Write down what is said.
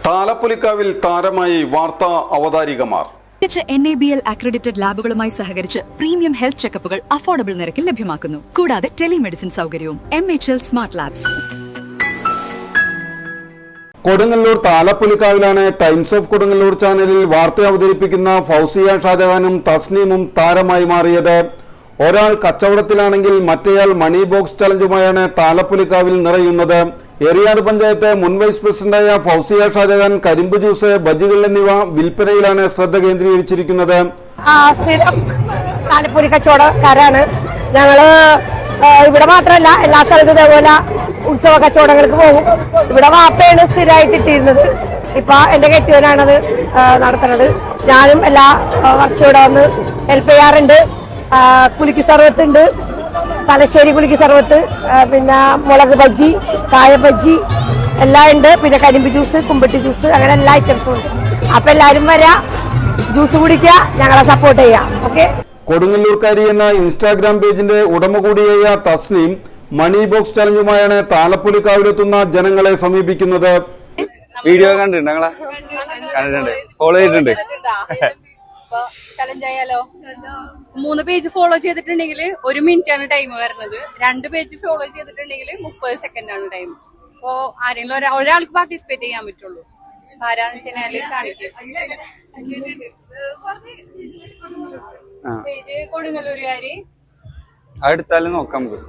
താലപ്പൊലിക്കാവിൽ താരമായി വാർത്താ അവതാരികമാർ. NABL accredited ലാബുകളുമായി സഹകരിച്ച് പ്രീമിയം ഹെൽത്ത് ചെക്കപ്പുകൾ അഫോർഡബിൾ നിരക്കിൽ ലഭ്യമാക്കുന്നു. കൂടാതെ ടെലിമെഡിസിൻ സൗകര്യവും. MHL smart labs. കൊടുങ്ങല്ലൂർ താലപ്പൊലിക്കാവിലാണ് ടൈംസ് ഓഫ് കൊടുങ്ങല്ലൂർ ചാനലിൽ വാർത്ത അവതരിപ്പിക്കുന്ന ഫൗസിയ ഷാജഹാനും തസ്നീമും താരമായി മാറിയത്. ഒരാൾ കച്ചവടത്തിലാണെങ്കിൽ മറ്റേയാൾ മണി ബോക്സ് ചലഞ്ചുമായാണ് താലപ്പൊലിക്കാവിൽ നിറയുന്നത്. എറിയാട് പഞ്ചായത്ത് മുൻ വൈസ് പ്രസിഡന്റായ ഫൗസിയ ഷാജഹാൻ കരിമ്പ് ജ്യൂസ്, ബജികൾ എന്നിവ വിൽപ്പനയിലാണ് ശ്രദ്ധ കേന്ദ്രീകരിച്ചിരിക്കുന്നത്. താലപ്പൊലി കച്ചവടക്കാരാണ് ഞങ്ങള്. ഇവിടെ മാത്രമല്ല, എല്ലാ സ്ഥലത്തും ഇതേപോലെ ഉത്സവ കച്ചവടങ്ങൾക്ക് പോകും. ഇവിടെ വാപ്പയാണ് സ്ഥിരമായിട്ട് ഇട്ടിരുന്നത്. ഇപ്പൊ എന്റെ കെട്ടിയവനാണത് നടത്തുന്നത്. ഞാനും എല്ലാ വർഷവും ഇവിടെ വന്ന് ഹെൽപ്പ് ചെയ്യാറുണ്ട്. കുലുക്കി സർവത്ത് ഉണ്ട്, തലശ്ശേരി കുലുക്കി സർവത്ത്, പിന്നെ മുളക് ബജ്ജി, കായ ബജ്ജി എല്ലാം ഉണ്ട്. പിന്നെ കരിമ്പ് ജ്യൂസ്, കുമ്പട്ടി ജ്യൂസ്, അങ്ങനെ എല്ലാ ഐറ്റംസും ഉണ്ട്. അപ്പൊ എല്ലാരും വരാ, ജ്യൂസ് കുടിക്കുക, ഞങ്ങളെ സപ്പോർട്ട് ചെയ്യാം. ഓക്കെ. കൊടുങ്ങല്ലൂർക്കാരി എന്ന ഇൻസ്റ്റാഗ്രാം പേജിന്റെ ഉടമ കൂടിയായ തസ്നീം മണി ബോക്സ് ചലഞ്ചുമായാണ് താലപ്പൊലിക്കാവിലെത്തുന്ന ജനങ്ങളെ സമീപിക്കുന്നത്. വീഡിയോ കണ്ടിട്ടുണ്ട്, ഫോളോ ചെയ്തിട്ടുണ്ട്. ചലഞ്ച് ആയാലോ? 3 പേജ് ഫോളോ ചെയ്തിട്ടുണ്ടെങ്കിൽ 1 മിനിറ്റ് ആണ് ടൈം വരുന്നത്. 2 പേജ് ഫോളോ ചെയ്തിട്ടുണ്ടെങ്കിൽ 30 സെക്കൻഡ് ആണ് ടൈം. അപ്പോ ആരെങ്കിലും ഒരാൾക്ക് പാർട്ടിസിപ്പേറ്റ് ചെയ്യാൻ പറ്റുള്ളൂ. ആരാന്ന് വെച്ചാൽ കാണിക്കും. പേജ് കൊടുങ്ങല്ലൂരുകാരി അടുത്താലും നോക്കാം നമുക്ക്.